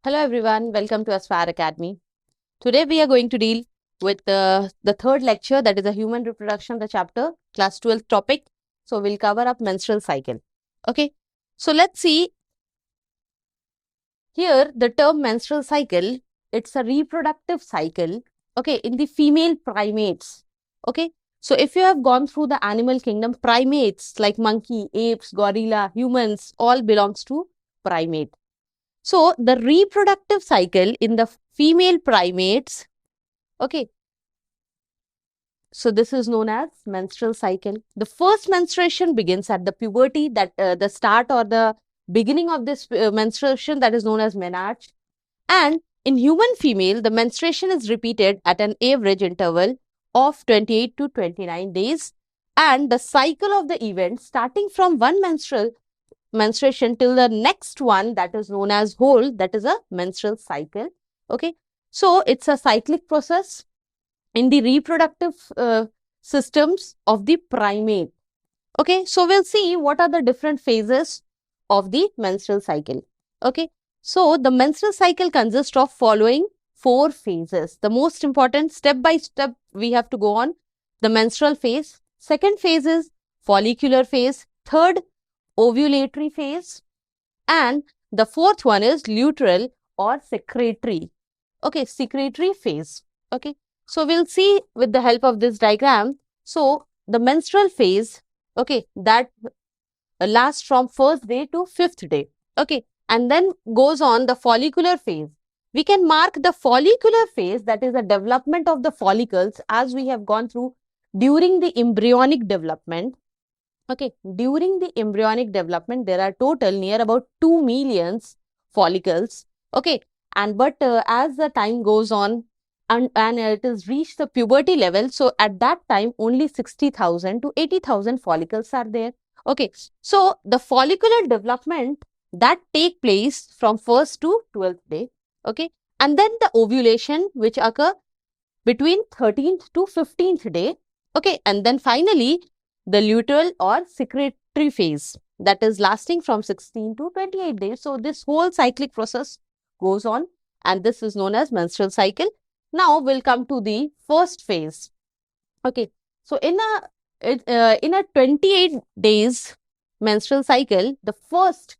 Hello everyone, welcome to Aspire Academy. Today we are going to deal with the third lecture, that is a human reproduction, the chapter, class 12 topic. So we'll cover up menstrual cycle. Okay, so let's see here the term menstrual cycle, it's a reproductive cycle, okay, in the female primates. Okay, so if you have gone through the animal kingdom, primates like monkey, apes, gorilla, humans, all belongs to primate. So the reproductive cycle in the female primates, okay, so this is known as menstrual cycle. The first menstruation begins at the puberty, that the start or the beginning of this menstruation, that is known as menarche. And in human female, the menstruation is repeated at an average interval of 28 to 29 days. And the cycle of the event starting from one menstruation till the next one, that is known as whole, that is a menstrual cycle. Okay, so it's a cyclic process in the reproductive systems of the primate. Okay, so we'll see what are the different phases of the menstrual cycle. Okay, so the menstrual cycle consists of following 4 phases. The most important, step by step we have to go on. The menstrual phase, second phase is follicular phase, third ovulatory phase, and the fourth one is luteal or secretory. Okay, secretory phase. Okay, so we'll see with the help of this diagram. So the menstrual phase, okay, that lasts from first day to fifth day. Okay, and then goes on the follicular phase. We can mark the follicular phase, that is the development of the follicles, as we have gone through during the embryonic development. Okay, during the embryonic development, there are total near about 2 millions follicles. Okay, and but as the time goes on and it is reached the puberty level, so at that time only 60,000 to 80,000 follicles are there. Okay, so the follicular development that take place from first to 12th day. Okay, and then the ovulation which occur between 13th to 15th day. Okay, and then finally the luteal or secretory phase, that is lasting from 16 to 28 days. So this whole cyclic process goes on, and this is known as menstrual cycle. Now we'll come to the first phase. Okay, so in a 28 days menstrual cycle, the first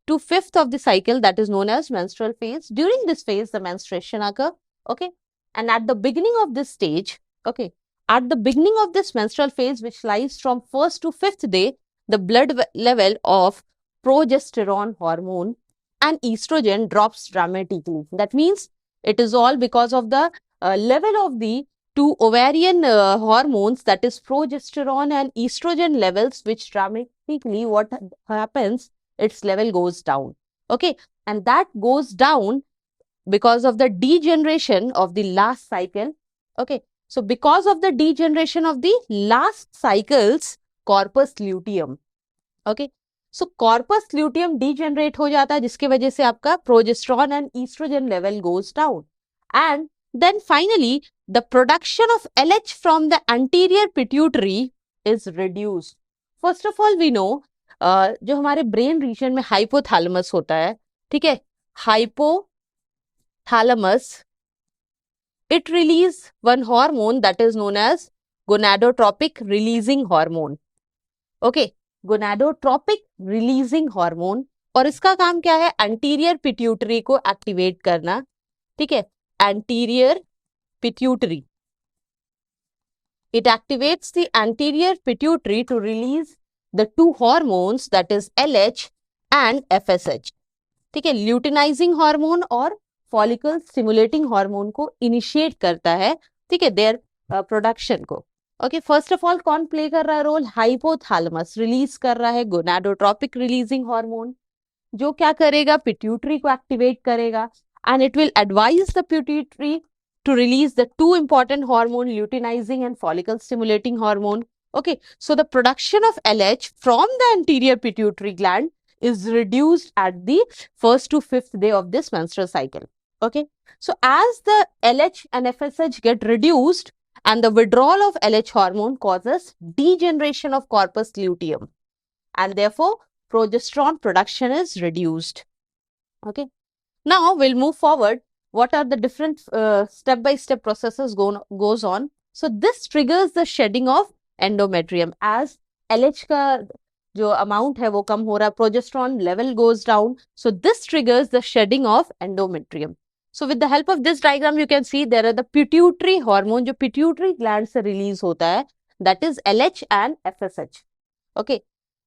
to fifth of the cycle, that is known as menstrual phase. During this phase, the menstruation occur. Okay, and at the beginning of this stage, okay, at the beginning of this menstrual phase, which lies from first to fifth day, the blood level of progesterone hormone and estrogen drops dramatically. That means it is all because of the level of the two ovarian hormones, that is progesterone and estrogen levels, which dramatically what happens, its level goes down. Okay, and that goes down because of the degeneration of the last cycle. Okay, so because of the degeneration of the last cycles, corpus luteum. Okay, so corpus luteum degenerate हो जाता है, जिसके वजह से आपका progesterone and estrogen level goes down. And then finally the production of LH from the anterior pituitary is reduced. First of all we know जो हमारे brain reason में हाइपोथैलेमस होता है, ठीक है, hypothalamus, it release one hormone that is known as gonadotropic releasing hormone. Okay, gonadotropic releasing hormone, और इसका काम क्या है, एंटीरियर पिट्यूटरी को एक्टिवेट करना. ठीक है, anterior pituitary, it activates the anterior pituitary to release the two hormones, that is LH and FSH. ठीक है, ल्यूटिनाइजिंग हार्मोन और फॉलिकल स्टिमुलेटिंग हार्मोन को इनिशिएट करता है, ठीक है, देयर प्रोडक्शन को. ओके, फर्स्ट ऑफ ऑल कौन प्ले कर रहा है रोल, हाइपोथैलेमस रिलीज कर रहा है गोनाडोट्रोपिक रिलीजिंग हार्मोन, जो क्या करेगा, पिट्यूटरी को एक्टिवेट करेगा, and it will advise the pituitary to release the two important hormone, luteinizing and follicle stimulating hormone. Okay, so the production of LH from the anterior pituitary gland is reduced at the first to fifth day of this menstrual cycle. Okay, so as the LH and FSH get reduced and the withdrawal of LH hormone causes degeneration of corpus luteum, and therefore progesterone production is reduced. Okay. Now we'll move forward. What are the different step-by-step processes goes on? So this triggers the shedding of endometrium as LH का जो amount है वो कम हो रहा है, progesterone level goes down. So this triggers the shedding of endometrium. So with the help of this diagram, you can see there are the pituitary hormone जो pituitary gland से release होता है, that is LH and FSH. Okay.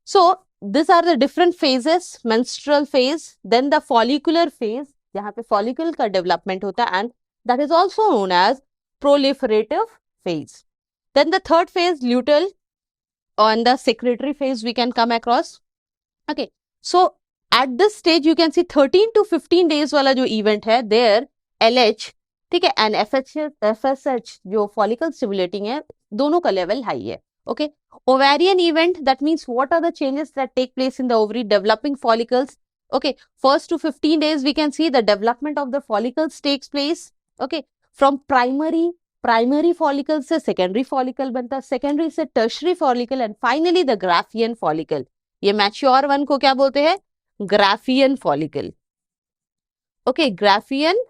So these are the different phases, menstrual phase, then the follicular phase, जहाँ पे follicle का development होता है, and that is also known as proliferative phase. Then the third phase, luteal, on the secretory phase we can come across. Okay, so at this stage you can see 13 to 15 days वाला जो event है, there LH, ठीक है, and FSH जो follicle stimulating है, दोनों का level high है. Okay, ovarian event, that means what are the changes that take place in the ovary, developing follicles. Okay, first to 15 days we can see the development of the follicles takes place. Okay, from primary follicle से secondary follicle बनता है, secondary से tertiary follicle, and finally the Graafian follicle. ये mature one को क्या बोलते हैं? Graafian follicle. Okay, Graafian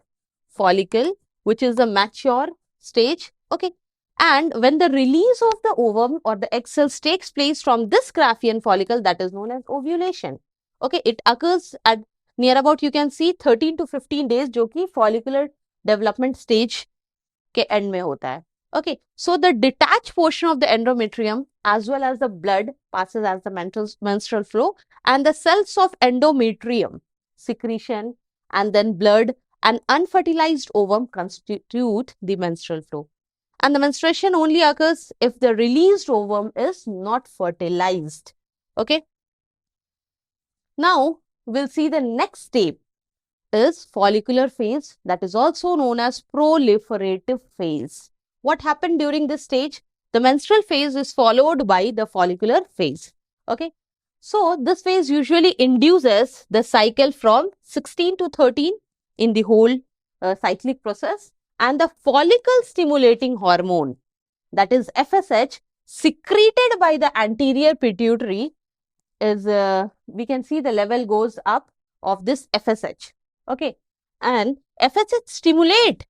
follicle, which is the mature stage. Okay, and when the release of the ovum or the egg cells takes place from this Graafian follicle, that is known as ovulation. Okay, it occurs at near about, you can see, 13 to 15 days, जो कि follicular development stage के end में होता है. Okay, so the detached portion of the endometrium as well as the blood passes as the menstrual flow, and the cells of endometrium secretion and then blood and unfertilized ovum constitute the menstrual flow. And the menstruation only occurs if the released ovum is not fertilized. Okay. Now we'll see the next step is follicular phase, that is also known as proliferative phase. What happened during this stage? The menstrual phase is followed by the follicular phase. Okay. So this phase usually induces the cycle from 16 to 13 in the whole cyclic process, and the follicle stimulating hormone, that is FSH, secreted by the anterior pituitary is, we can see the level goes up of this FSH. Okay, and FSH stimulate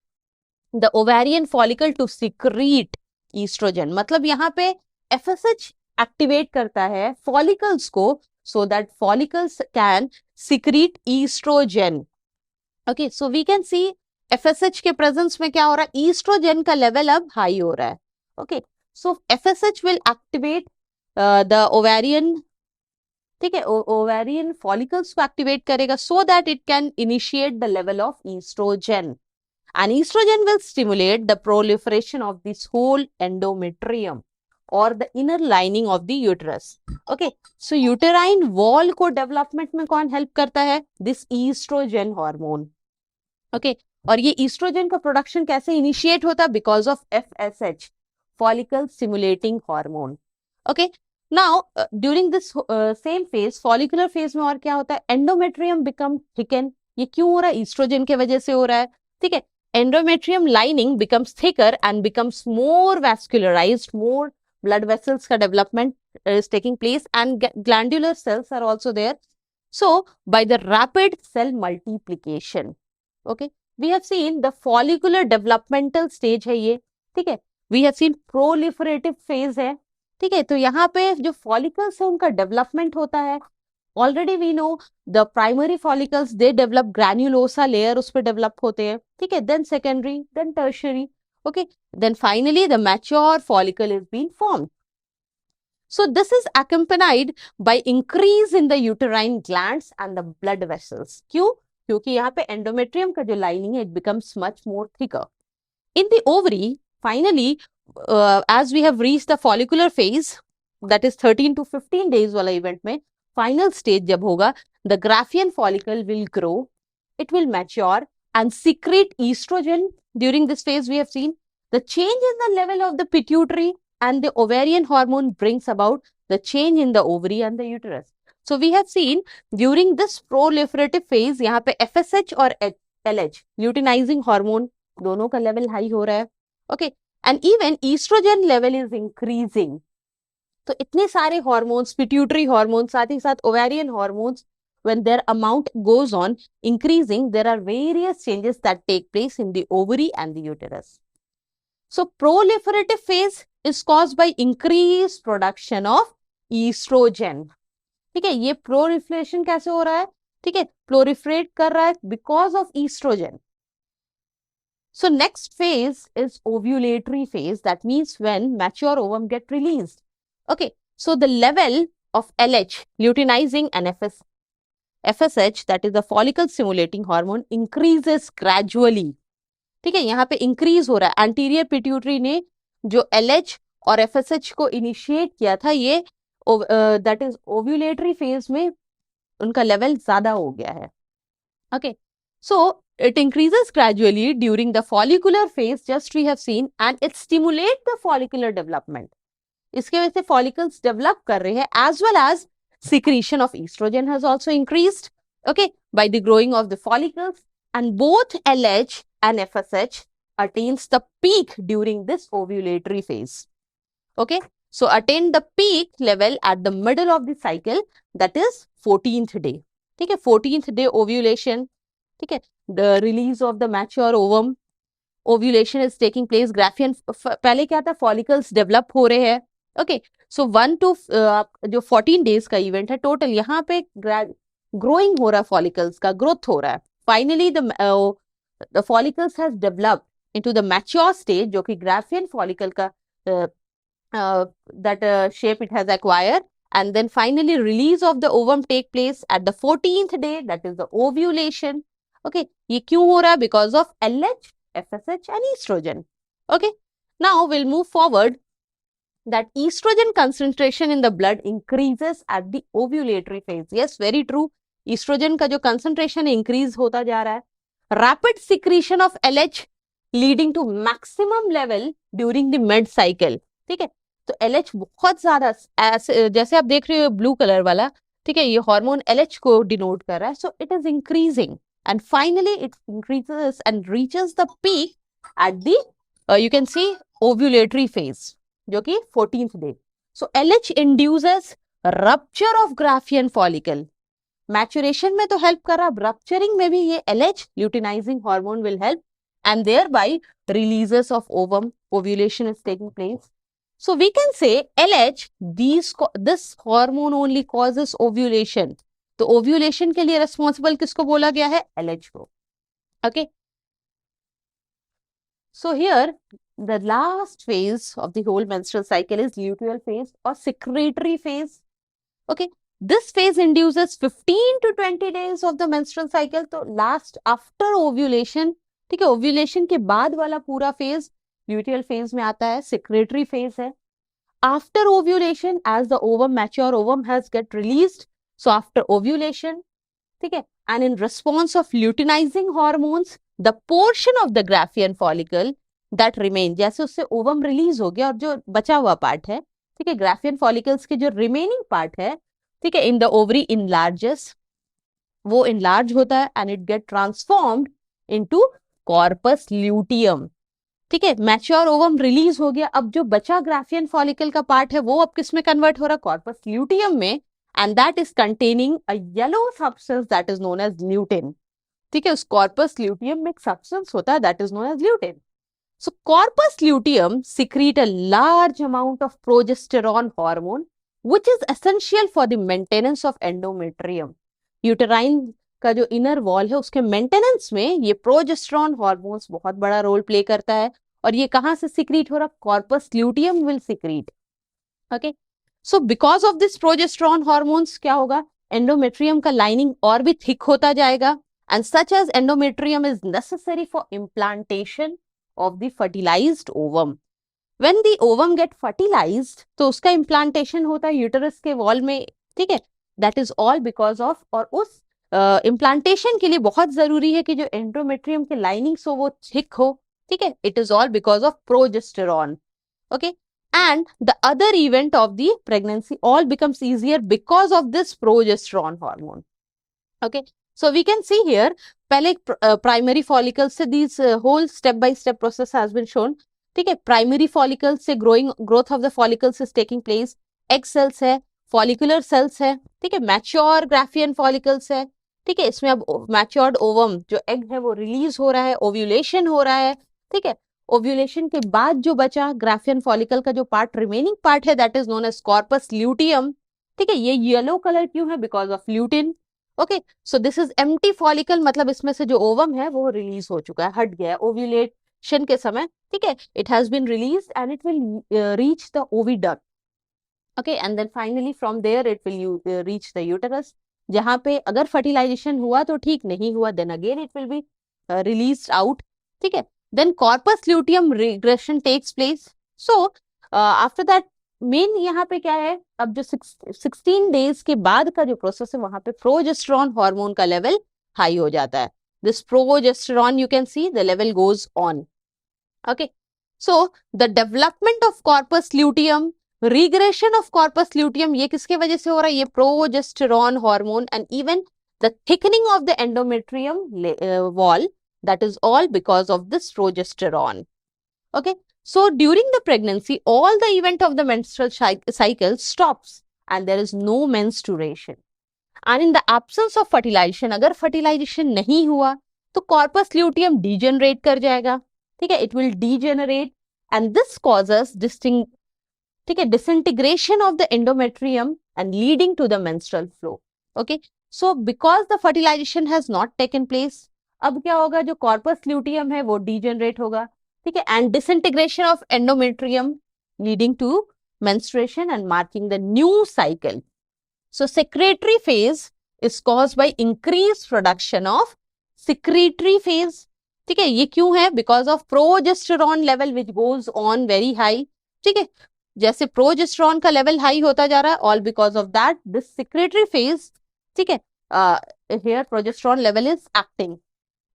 the ovarian follicle to secrete estrogen. मतलब यहाँ पे FSH activate करता है follicles को, so that follicles can secrete estrogen. Okay, so we can see FSH के presence में क्या हो रहा है? Estrogen का level अब high हो रहा है. Okay, so FSH will activate the ovarian, ठीक है, ovarian follicles को activate करेगा, so that it can initiate the level of estrogen, and estrogen will stimulate the proliferation of this whole endometrium or the inner lining of the uterus. Okay, so uterine wall को development में कौन help करता है? This estrogen hormone. Okay, और ये estrogen का production कैसे initiate होता है? Because of FSH, follicle stimulating hormone. Okay, now during this same phase, follicular phase में और क्या होता है? Endometrium become thicken. ये क्यों हो रहा है? Estrogen के वजह से हो रहा है. ठीक है, endometrium lining becomes thicker and becomes more vascularized, more blood vessels का development is taking place, and glandular cells are also there. So by the rapid cell multiplication, okay, we have seen the follicular developmental stage है ये, ठीक है, we have seen proliferative phase है, ठीक है, तो यहाँ पे जो follicles है उनका development होता है. Already we know the primary follicles, they develop granulosa layer, उस पे develop होते हैं, ठीक है, then secondary, then tertiary, okay, then finally the mature follicle is being formed. So this is accompanied by increase in the uterine glands and the blood vessels. क्यों? क्योंकि यहाँ पे endometrium का जो lining है, it becomes much more thicker. In the ovary, finally, as we have reached the follicular phase, that is 13 to 15 days वाला event में, final stage जब होगा, the Graafian follicle will grow, it will mature and secrete estrogen. During this phase, we have seen the change in the level of the pituitary and the ovarian hormone brings about the change in the ovary and the uterus. So we have seen during this proliferative phase, यहाँ पे FSH और LH, luteinizing hormone, दोनों का level high हो रहा है. Okay, and even estrogen level is increasing. तो इतने सारे hormones, pituitary hormones, साथ ही साथ ovarian hormones, when their amount goes on increasing, there are various changes that take place in the ovary and the uterus. So proliferative phase is caused by increased production of estrogen. ठीक है, ये proliferation कैसे हो रहा है? ठीक है, proliferate कर रहा है because of estrogen. So next phase is ovulatory phase. That means when mature ovum get released. Okay, so the level of LH, luteinizing and FSH, that is the follicle stimulating hormone, increases gradually. ठीक है, यहाँ पे increase हो रहा है. Anterior pituitary ने जो LH और FSH को इनिशिएट किया था, ये दैट इज ओव्यूलेटरी फेज में उनका लेवल ज्यादा हो गया है. Okay, so it increases gradually during the follicular phase, just we have seen, and it stimulates the follicular development. इसके वजह से follicles develop कर रहे हैं, as well as secretion of estrogen has also increased, okay, by the growing of the follicles, and both LH and FSH attains the peak during this ovulatory phase. Okay, so attain the peak level at the middle of the cycle, that is 14th day. ठीक है, 14th day ovulation. ठीक है, the release of the mature ovum, ovulation is taking place. Graphian पहले क्या था, follicles develop हो रहे हैं. Okay, so 1 to जो 14 days का event है total, यहाँ पे growing हो रहा है, follicles का growth हो रहा है. Finally the follicles has developed into the mature stage, जो कि Graafian follicle का that shape it has acquired, and then finally release of the ovum take place at the 14th day, that is the ovulation. Okay, ये क्यों हो रहा है? Because of LH, FSH and estrogen. Okay, now we'll move forward. That estrogen concentration in the blood increases at the ovulatory phase. Yes, very true. Estrogen का जो concentration increase होता जा रहा है. Rapid secretion of LH leading to maximum level during the mid cycle. ठीक है, तो LH बहुत ज्यादा, जैसे आप देख रहे हो ब्लू कलर वाला, ठीक है, ये हार्मोन LH को डिनोट कर रहा है. So it is increasing and finally it increases and reaches the peak at the you can see ovulatory phase, जो कि 14th day. So LH induces rupture of Graafian follicle. Maturation में तो help कर रहा, rupturing में भी ये LH luteinizing hormone will help, and thereby releases of ovum, ovulation is taking place. So we can say LH, this hormone only causes ovulation. तो ovulation के लिए रेस्पॉन्सिबल किसको बोला गया है? LH को. Okay, so here the last phase of the whole menstrual cycle is luteal phase और secretory phase. Okay, this phase induces 15 to 20 days of the menstrual cycle. तो लास्ट आफ्टर ओव्यूलेशन, ठीक है, ovulation के बाद वाला पूरा phase luteal phase में आता है, सिक्रेटरी फेज है. After ovulation, as the ovum, mature ovum has get released. So after ovulation, ठीक है, and in response of luteinizing hormones, the portion of the Graafian follicle that remain, जैसे उससे ovum release हो गया और जो बचा हुआ पार्ट है, ठीक है, Graafian follicles के जो remaining part है, ठीक है, in the ovary enlarges, वो enlarge होता है and it get transformed into corpus luteum. ठीक है, मैच्योर ओवम रिलीज हो गया, अब जो बचा Graafian follicle का पार्ट है वो अब किस में कन्वर्ट हो रहा है? कॉर्पस ल्यूटियम में, and that is containing a yellow substance that is known as lutein. ठीक है, उस corpus luteum में एक substance होता है that is known as lutein. So corpus luteum secrete a large amount of progesterone hormone, which is essential for the maintenance of endometrium. Uterine का जो inner wall है उसके maintenance में ये progesterone hormones बहुत बड़ा role play करता है. और ये कहाँ से secrete हो रहा? Corpus luteum will secrete. Okay. So because of this progesterone hormones क्या होगा? Endometrium का lining और भी thick होता जाएगा, and such as endometrium is necessary for implantation of the fertilized ovum. When the ovum get fertilized, तो उसका implantation होता है uterus के wall में, ठीक है, that is all because of, और उस implantation के लिए बहुत जरूरी है कि जो endometrium के linings हो वो thick हो, ठीक है, it is all because of progesterone. Okay. And the other event of the pregnancy all becomes easier because of this progesterone hormone. Okay, so we can see here, पहले primary follicles से these whole step by step process has been shown. ठीक है, primary follicles से growth of the follicles is taking place. Egg cells है, follicular sales है, ठीक है, mature Graafian follicles है, ठीक है, इसमें अब मैच्योर्ड ओवम जो एग है वो रिलीज हो रहा है, ओव्यूलेशन हो रहा है, ठीक है, ओव्यूलेशन के बाद जो बचा ग्राफियन फॉलिकल का जो पार्ट रिमेनिंग पार्ट है that is known as corpus luteum, ठीक है, ये येलो कलर क्यों है, because of lutein, okay, so this is empty follicle, मतलब इसमें से जो ओवम है वो रिलीज हो चुका है, हट गया है ओव्यूलेशन के समय, ठीक है, it has been release and it will reach the oviduct, okay, and then finally from there it will reach the uterus, जहां पे अगर फर्टिलाइजेशन हुआ तो ठीक, नहीं हुआ then again it will be released out, ठीक है, then corpus luteum regression takes place, so after that मेन यहाँ पे क्या है, अब जो 16 डेज के बाद का जो प्रोसेस है वहां पे प्रोजेस्टेरॉन हार्मोन का लेवल हाई हो जाता है, this progesterone you can see the level goes on, okay, so the development of corpus luteum, regression of corpus luteum, ये किसके वजह से हो रहा है, ये progesterone hormone and even the thickening of the endometrium wall, that is all because of this progesterone, okay, so during the pregnancy all the event of the menstrual cycle stops and there is no menstruation, and in the absence of fertilization, अगर fertilization नहीं हुआ तो corpus luteum degenerate कर जाएगा, ठीक है, it will degenerate and this causes ठीक है, disintegration of the endometrium and leading to the menstrual flow, okay, so because the fertilization has not taken place, अब क्या होगा, जो कॉर्पस ल्यूटियम है वो डीजेनरेट होगा, ठीक है, and disintegration of endometrium leading to menstruation and marking the new cycle, so secretory phase is caused by increase production of secretory phase, ठीक है, ये क्यों है, because of progesterone level which goes on very high, ठीक है, जैसे progesterone का level high होता जा रहा है, all because of that this secretary phase, ठीक है, here progesterone level is acting,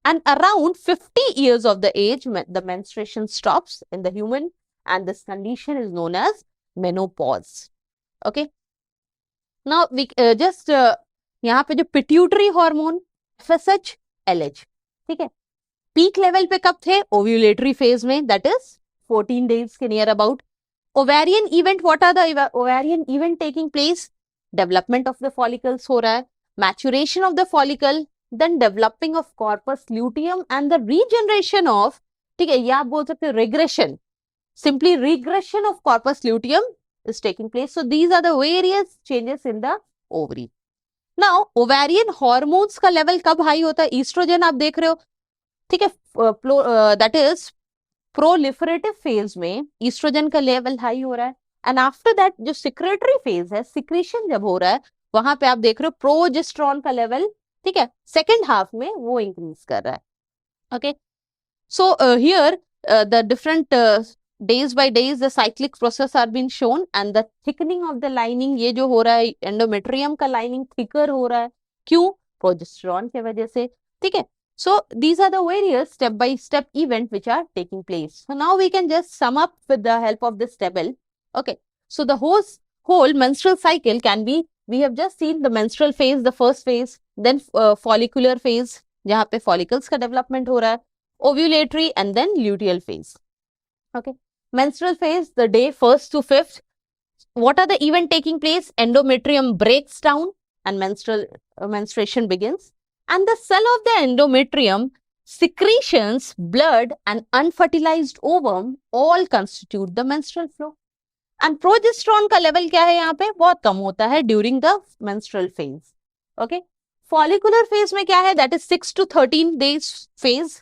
and around 50 years of the age the menstruation stops in the human and this condition is known as menopause, okay, now we just यहाँ पे जो pituitary hormone FSH LH, ठीक है, peak level पे कब थे, ovulatory phase में, that is 14 days के near about, ovarian event, what are the ovarian event taking place, development of the follicles हो रहा है, maturation of the follicle, then developing of corpus luteum and the regeneration of, ठीक है, या आप बोल सकते हो regression, simply regression of corpus luteum is taking place, so these are the various changes in the ovary. now ovarian hormones का level कब high होता है, estrogen आप देख रहे हो, ठीक है, that is proliferative phase में estrogen का level high हो रहा है, and after that जो secretory phase है, secretion जब हो रहा है वहां पे आप देख रहे हो प्रोजेस्टेरॉन का लेवल, ठीक है, सेकेंड हाफ में वो इंक्रीज कर रहा है, okay, so here the different days by days the cyclic process are been shown and the thickening of the lining, ये जो हो रहा है एंडोमेट्रियम का लाइनिंग थिकर हो रहा है, क्यों, प्रोजेस्टेरॉन के वजह से, ठीक है, so these are the various step by step event which are taking place, so now we can just sum up with the help of this table, okay, so the whole menstrual cycle can be, we have just seen the menstrual phase, the first phase, then follicular phase जहाँ पे follicles का development हो रहा है, ovulatory and then luteal phase, okay, menstrual phase the day 1st to 5th, what are the event taking place, endometrium breaks down and menstruation begins, and the cell of the endometrium, secretions, blood and unfertilized ovum all constitute the menstrual flow, and progesterone का level क्या है यहाँ पे, बहुत कम होता है during the menstrual phase, okay, follicular phase में क्या है, that is 6 to 13 days phase,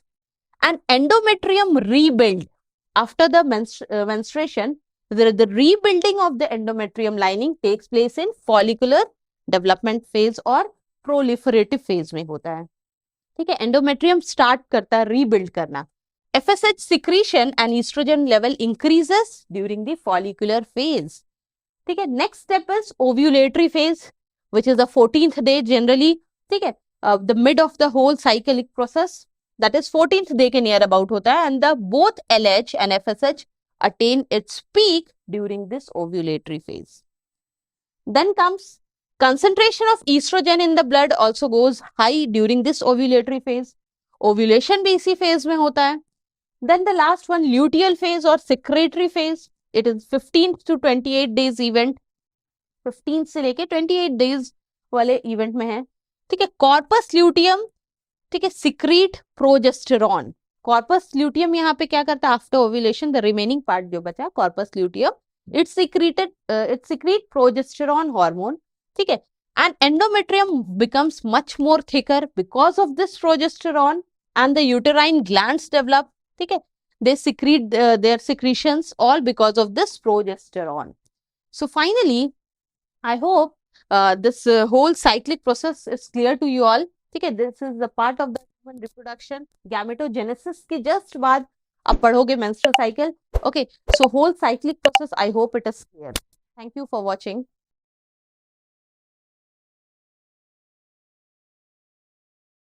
and endometrium rebuild after the menstruation, the rebuilding of the endometrium lining takes place in follicular development phase और proliferative phase में होता है, ठीक है, endometrium start करता है rebuild करना, FSH secretion and estrogen level increases during the follicular phase, ठीक है, next step is ovulatory phase which is the 14th day generally, ठीक है, the mid of the whole cyclic process, that is 14th day के near about होता है, and the both LH and FSH attain its peak during this ovulatory phase. Then comes concentration of estrogen in the blood also goes high during this ovulatory phase, ovulation भी इसी phase में होता है, then the last one luteal phase or secretory phase, it is 15 to 28 days event, 15 से लेके 28 days वाले event में है, ठीक है। कॉर्पस ल्यूटियम, ठीक है, सिक्रीट प्रोजेस्टेरॉन। कॉर्पस ल्यूटियम यहाँ पे क्या करता है, after ovulation the remaining part जो बचा corpus luteum it secrete progesterone hormone, ठीक है। And endometrium becomes much more thicker because of this progesterone and the uterine glands develop, ठीक है। they secrete their secretions all because of this progesterone. So finally, I hope this whole cyclic process is clear to you all. ठीक है, this is the part of the human reproduction. Gametogenesis के just बाद आप पढ़ोगे menstrual cycle. Okay, so whole cyclic process, I hope it is clear. Thank you for watching.